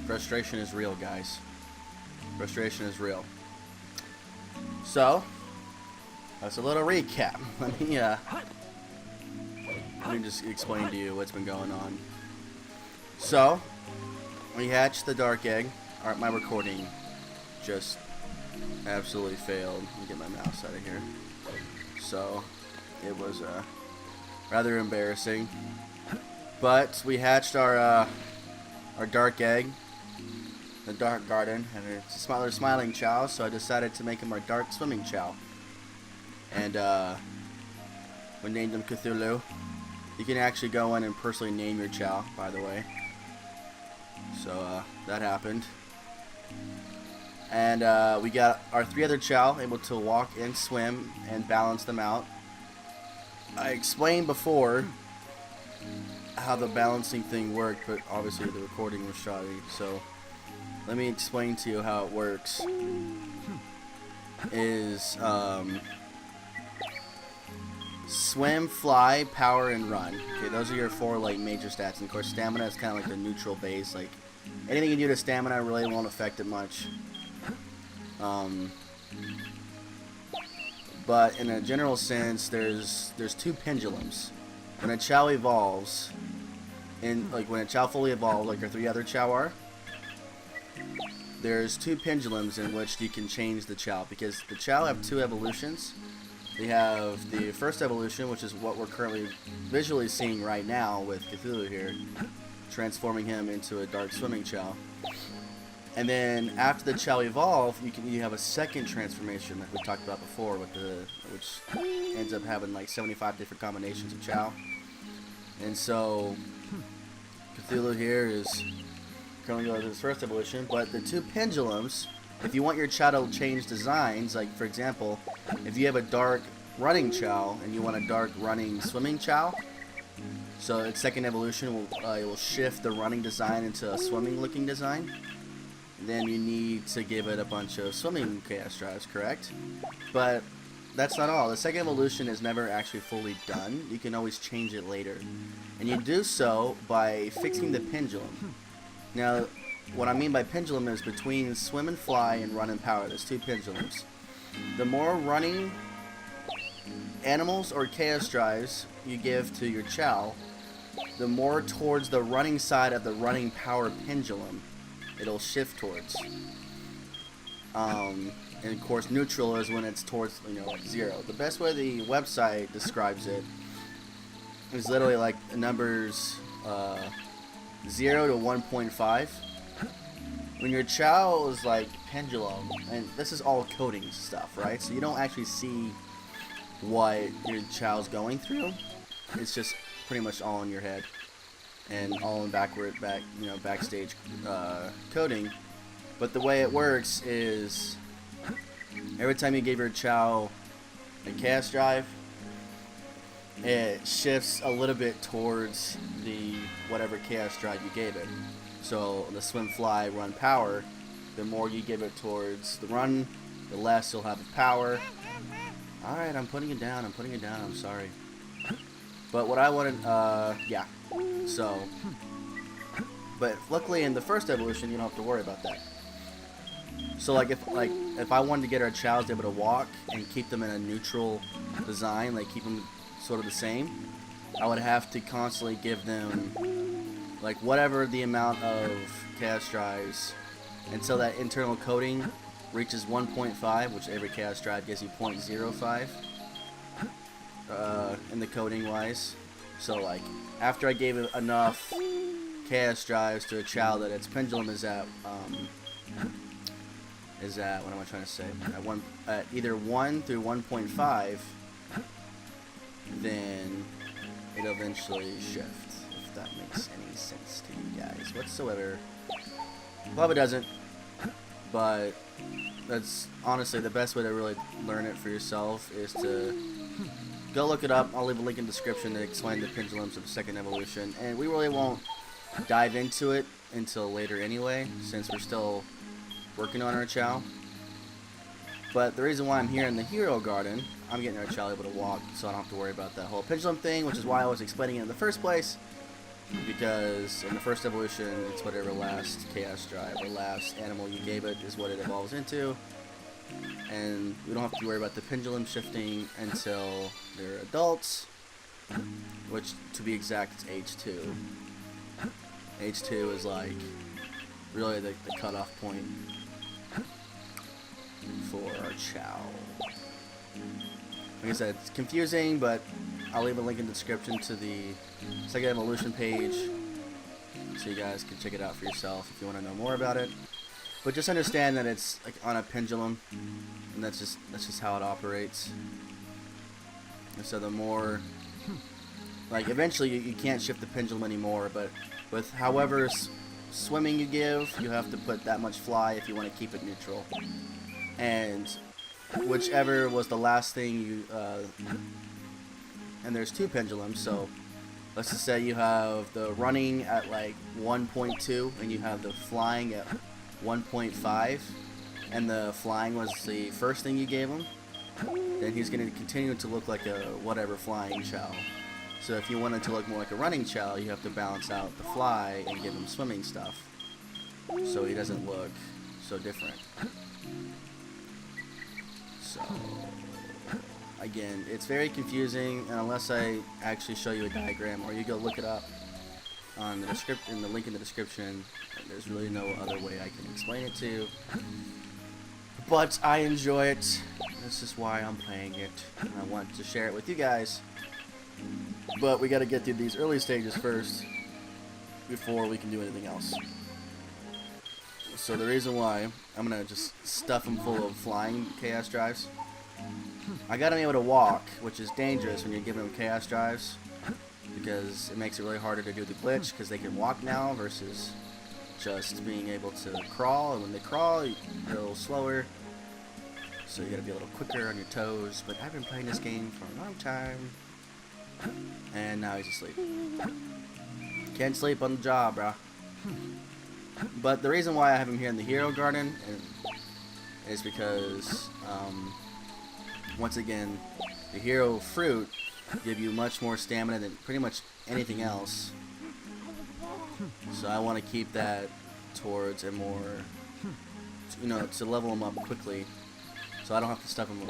Frustration is real, guys. Frustration is real. So, that's a little recap. Let me just explain to you what's been going on. So, we hatched the dark egg. My recording just absolutely failed. Let me get my mouse out of here. So, it was rather embarrassing. But we hatched our dark egg, the dark garden, and it's a smiling Chao. So I decided to make him our dark swimming Chao. And we named him Cthulhu. You can actually go in and personally name your Chao, by the way. So that happened. And we got our 3 other Chao able to walk and swim and balance them out. I explained before how the balancing thing worked, but obviously the recording was shoddy. So let me explain to you how it works. Is swim, fly, power, and run. Okay, those are your 4 like major stats. And of course, stamina is kind of like the neutral base. Like anything you do to stamina really won't affect it much. But in a general sense, there's 2 pendulums. When a Chao evolves, when a Chao fully evolves, like our 3 other Chao are, there's 2 pendulums in which you can change the Chao, because the Chao have 2 evolutions. They have the first evolution, which is what we're currently visually seeing right now with Cthulhu here, transforming him into a dark swimming Chao. And then after the Chao evolve, you have a second transformation that we talked about before, which ends up having like 75 different combinations of Chao. And so Cthulhu here is currently going through his first evolution, but the 2 pendulums, if you want your Chao to change designs, like for example, if you have a dark running Chao and you want a dark running swimming Chao, so its second evolution will shift the running design into a swimming looking design. Then you need to give it a bunch of swimming chaos drives, correct? But that's not all. The second evolution is never actually fully done. You can always change it later. And you do so by fixing the pendulum. Now, what I mean by pendulum is between swim and fly and run and power. There's 2 pendulums. The more running animals or chaos drives you give to your Chao, the more towards the running side of the running power pendulum it'll shift towards. And of course, neutral is when it's towards, like 0. The best way the website describes it is literally like the numbers 0 to 1.5. When your Chao is like pendulum, and this is all coding stuff, right? So you don't actually see what your Chao's going through. It's just pretty much all in your head. And all in backstage coding. But the way it works is every time you give your Chao a chaos drive, it shifts a little bit towards the whatever chaos drive you gave it. So the swim, fly, run, power, the more you give it towards the run, the less you'll have of power. Alright, I'm putting it down, I'm sorry. But what I wanted, yeah. So, but luckily in the first evolution, you don't have to worry about that. So if I wanted to get our Chaos able to walk and keep them in a neutral design, like keep them sort of the same, I would have to constantly give them like whatever the amount of chaos drives until that internal coding reaches 1.5, which every chaos drive gives you 0.05 in the coding wise. So like after I gave it enough chaos drives to a Chao that its pendulum is at what am I trying to say? At either 1 through 1.5, then it'll eventually shift, if that makes any sense to you guys whatsoever. Probably doesn't, but that's honestly the best way to really learn it for yourself is to go look it up. I'll leave a link in the description to explain the pendulums of the second evolution, and we really won't dive into it until later anyway, since we're still working on our Chao. But the reason why I'm here in the Hero Garden, I'm getting our Chao able to walk, so I don't have to worry about that whole pendulum thing, which is why I was explaining it in the first place. because in the first evolution, it's whatever last chaos drive or last animal you gave it is what it evolves into. And we don't have to worry about the pendulum shifting until they're adults, which, to be exact, is age 2. Age 2 is like really the cutoff point for our Chao. Like I said, it's confusing, but I'll leave a link in the description to the second evolution page so you guys can check it out for yourself if you want to know more about it. But just understand that it's like on a pendulum, and that's just how it operates. And so the more, like, eventually you can't shift the pendulum anymore, but with however swimming you give, you have to put that much fly if you want to keep it neutral. And whichever was the last thing you, and there's 2 pendulums, so let's just say you have the running at like 1.2 and you have the flying at 1.5, and the flying was the first thing you gave him, then he's going to continue to look like a whatever flying Chao. So if you want it to look more like a running Chao, you have to balance out the fly and give him swimming stuff, so he doesn't look so different. So again, it's very confusing, and unless I actually show you a diagram or you go look it up on the in the link in the description, there's really no other way I can explain it to you. But I enjoy it. This is why I'm playing it, and I want to share it with you guys. But we got to get through these early stages first before we can do anything else. So the reason why I'm gonna just stuff them full of flying chaos drives. I gotta be able to walk, which is dangerous when you're giving them chaos drives, because it makes it really harder to do the glitch, because they can walk now versus just being able to crawl, and when they crawl, they're a little slower, so you gotta be a little quicker on your toes. But I've been playing this game for a long time, and now he's asleep. Can't sleep on the job, bro. But the reason why I have him here in the hero garden is because, once again, the hero fruit give you much more stamina than pretty much anything else. So I want to keep that towards a more, you know, to level them up quickly, so I don't have to stuff them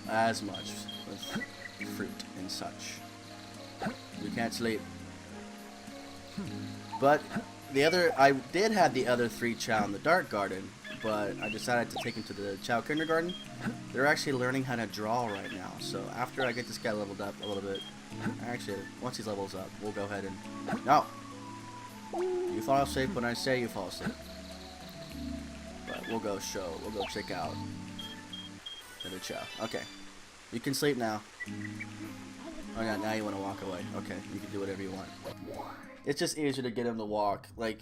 as much with fruit and such. You can't sleep. But I did have the other 3 Chao in the Dark Garden, but I decided to take them to the Chao Kindergarten. They're actually learning how to draw right now, so after I get this guy leveled up a little bit, actually, once he levels up, we'll go ahead and... No! You fall asleep when I say you fall asleep. But we'll go check out the other Chao. Okay. You can sleep now. Oh yeah, now you want to walk away. Okay, you can do whatever you want. It's just easier to get them to walk. Like,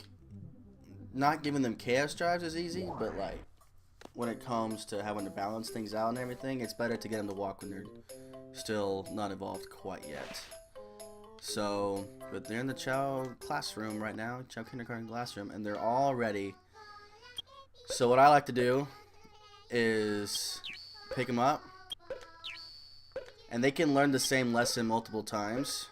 not giving them chaos drives is easy, but like, when it comes to having to balance things out and everything, it's better to get them to walk when they're still not evolved quite yet. So, but they're in the Chao classroom right now, Chao Kindergarten classroom, and they're all ready. So what I like to do is pick them up, and they can learn the same lesson multiple times.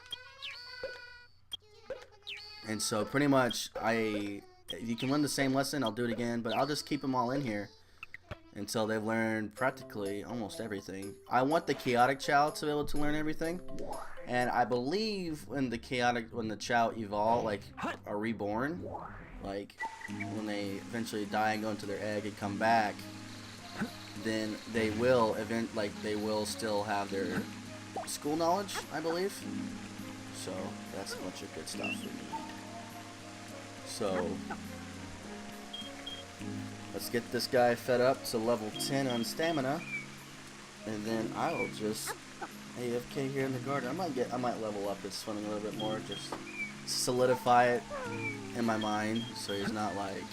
And so pretty much you can learn the same lesson, I'll do it again, but I'll just keep them all in here until they've learned practically almost everything. I want the chaotic Chao to be able to learn everything, and I believe when the Chao evolve, like, are reborn, like when they eventually die and go into their egg and come back, then they will still have their school knowledge, I believe. So that's a bunch of good stuff we need. So let's get this guy fed up to level 10 on stamina, and then I will just AFK here in the garden. I might level up his swimming a little bit more, just solidify it in my mind, so he's not like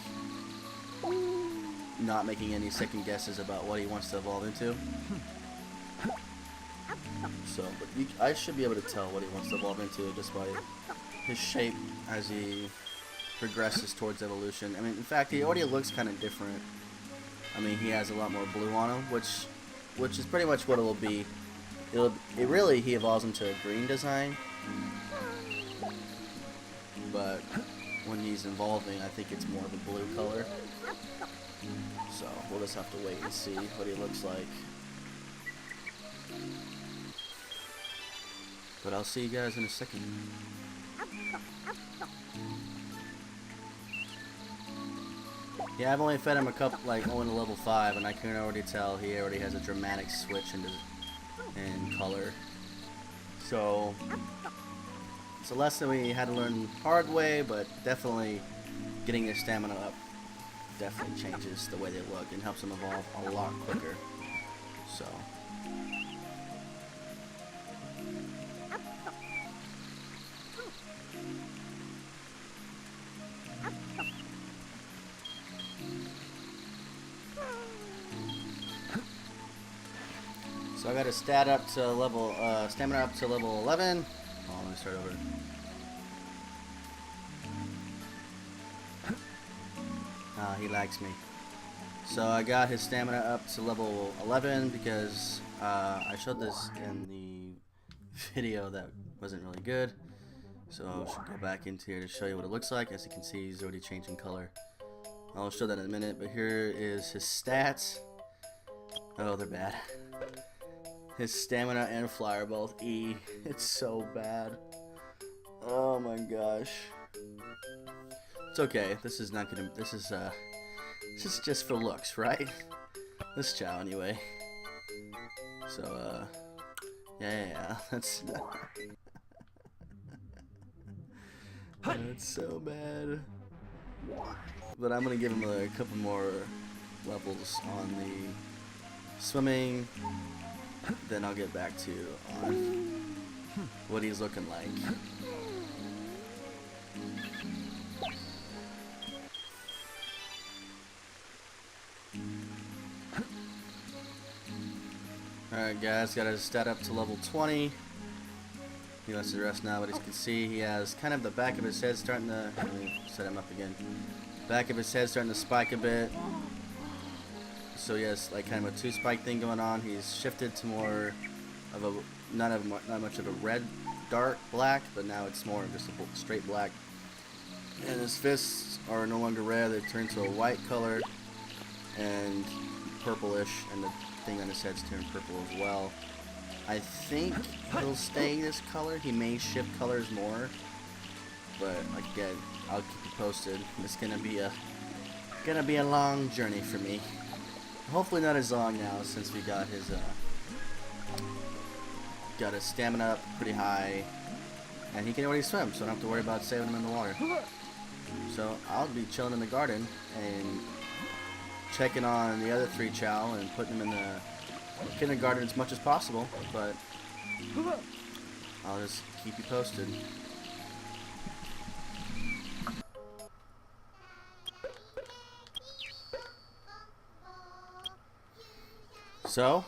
not making any second guesses about what he wants to evolve into. So, but I should be able to tell what he wants to evolve into just by his shape as he progresses towards evolution. I mean, in fact, he already looks kind of different. I mean, he has a lot more blue on him, which is pretty much what it will be. He evolves into a green design. but when he's evolving, I think it's more of a blue color. So we'll just have to wait and see what he looks like. But I'll see you guys in a second. Yeah, I've only fed him a couple, like only to level 5, and I can already tell he already has a dramatic switch in color. So it's a lesson we had to learn the hard way, but definitely getting their stamina up definitely changes the way they look and helps them evolve a lot quicker. So I got a stamina up to level 11. Oh, let me start over. He likes me. So I got his stamina up to level 11 because I showed this in the video that wasn't really good. So I should go back into here to show you what it looks like. As you can see, he's already changing color. I'll show that in a minute, but here is his stats. Oh, they're bad. His stamina and flyer both E. It's so bad. Oh my gosh. It's okay. This is not gonna. This is just for looks, right? This Chao anyway. So yeah. That's that's so bad. But I'm gonna give him a couple more levels on the swimming. Then I'll get back to on what he's looking like. Alright guys, got his stat up to level 20. He wants to rest now, but as you can see he has kind of the back of his head starting to, let me set him up again. Back of his head starting to spike a bit. So he has like kind of a 2-spike thing going on. He's shifted to more of a not much of a red dark black, but now it's more of just a straight black. And his fists are no longer red; they turn to a white color and purplish, and the thing on his head's turned purple as well. I think he'll stay this color. He may shift colors more, but again, I'll keep you posted. It's gonna be a long journey for me. Hopefully not as long now, since we got his stamina up pretty high, and he can already swim, so I don't have to worry about saving him in the water. So I'll be chilling in the garden and checking on the other 3 Chao and putting them in the kindergarten as much as possible, but I'll just keep you posted. So,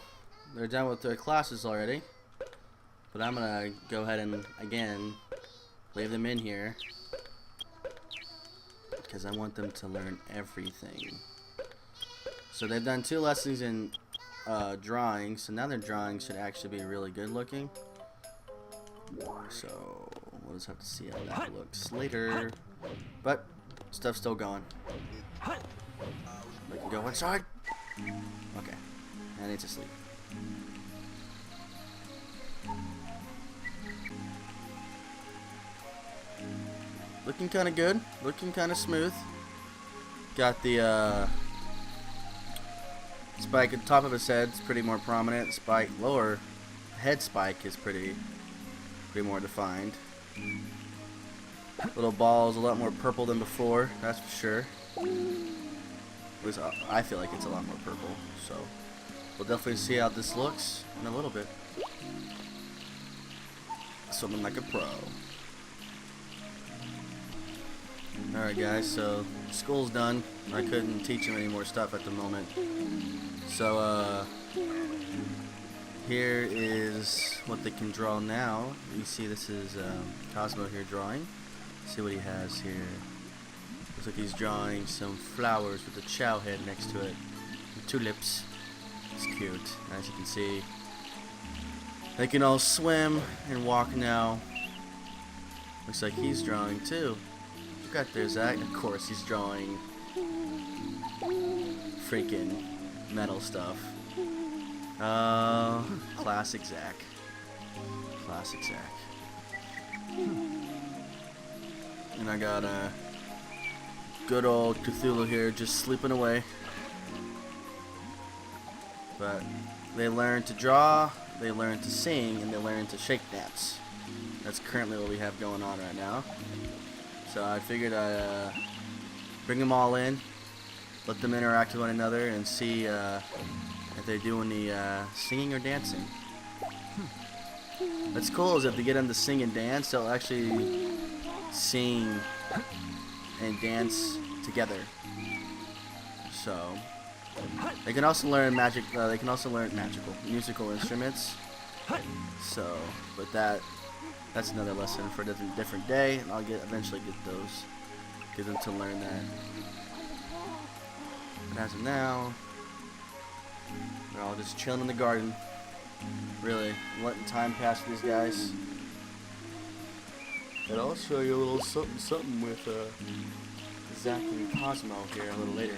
they're done with their classes already, but I'm gonna go ahead and again leave them in here because I want them to learn everything. So they've done 2 lessons in drawing, so now their drawing should actually be really good looking. So we'll just have to see how that looks later, but stuff's still going. We can go inside. Okay. I need to sleep. Looking kind of good. Looking kind of smooth. Got the spike at the top of his head. It's pretty more prominent. Spike lower head spike is pretty more defined. Little ball is a lot more purple than before. That's for sure. At least I feel like it's a lot more purple. So. We'll definitely see how this looks in a little bit. Swimming like a pro. Alright guys, so school's done. I couldn't teach him any more stuff at the moment. So here is what they can draw now. You see this is Cosmo here drawing. See what he has here. Looks like he's drawing some flowers with a Chao head next to it. And 2 lips. It's cute. As you can see, they can all swim and walk now. Looks like he's drawing too. Look at there, Zach. Of course, he's drawing freaking metal stuff. Classic Zach. Classic Zach. And I got good old Cthulhu here just sleeping away. But they learn to draw, they learn to sing, and they learn to shake dance. That's currently what we have going on right now. So I figured I'd bring them all in, let them interact with one another, and see if they do any singing or dancing. What's cool is if they get them to sing and dance, they'll actually sing and dance together. So they can also learn magical musical instruments. So, but that's another lesson for a different day, and I'll eventually get them to learn that. But as of now, they're all just chilling in the garden. Really, letting time pass with these guys. And I'll show you a little something with Zach and Cosmo here a little later.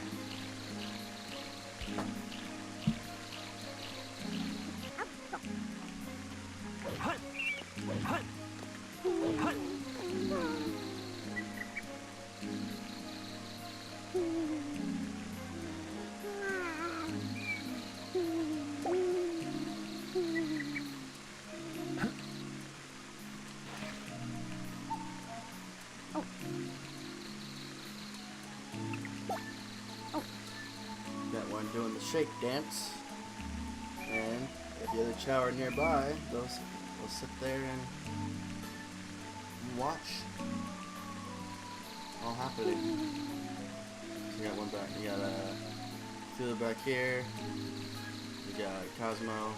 Got one doing the shake dance, and if the other Chao are nearby, they'll sit there and watch. All happily. So you got one back. You got Cthulhu back here. You got Cosmo,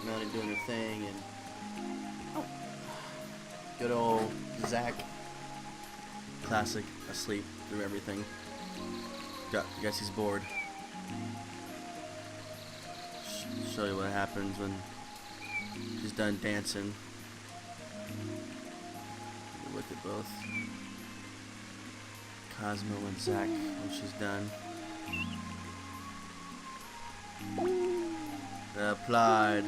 Melody doing her thing, and good old Zach, classic, asleep through everything. I guess he's bored. Show you what happens when she's done dancing. Look at both Cosmo and Zach when she's done. Applied.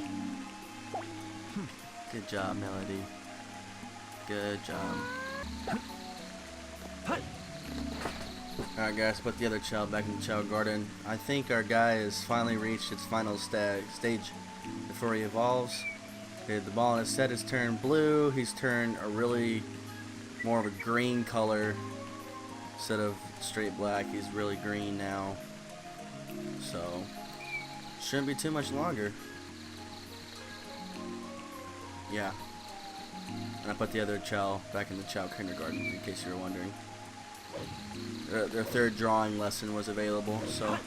Good job, Melody. Good job. Alright guys, put the other Chao back in the Chao garden. I think our guy has finally reached its final stage before he evolves. The ball on his head has turned blue. He's turned a really more of a green color instead of straight black. He's really green now. So shouldn't be too much longer. Yeah. And I put the other Chao back in the Chao kindergarten in case you were wondering. Their third drawing lesson was available, so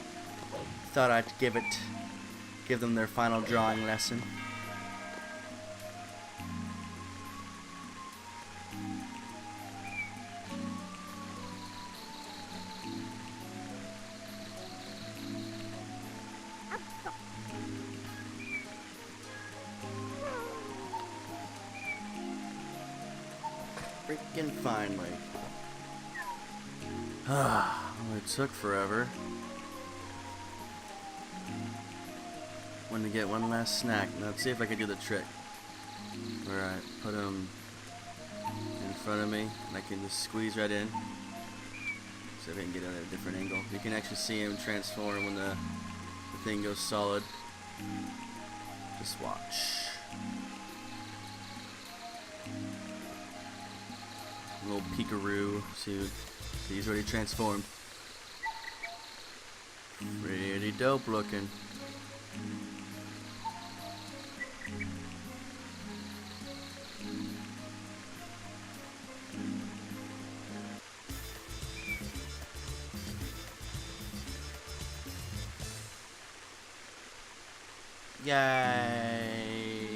thought I'd give them their final drawing lesson. Freaking finally. Well, it took forever. Wanted to get one last snack. Now let's see if I can do the trick. Where I put him in front of me and I can just squeeze right in. See if I can get it at a different angle. You can actually see him transform when the thing goes solid. Just watch. A little peekaroo. See, he's already transformed. Pretty dope looking. Yay!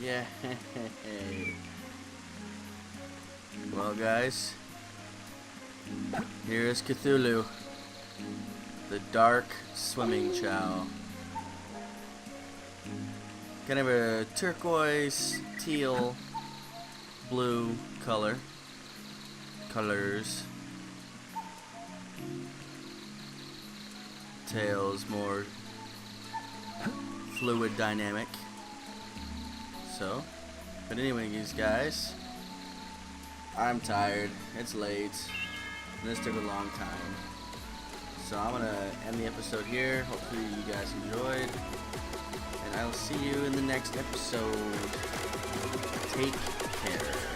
Yay! Well, guys, here is Cthulhu, the dark swimming Chao. Kind of a turquoise, teal blue colors. Tails more fluid dynamic. So, but anyways, guys, I'm tired. It's late. This took a long time. So I'm gonna end the episode here. Hopefully you guys enjoyed. And I'll see you in the next episode. Take care.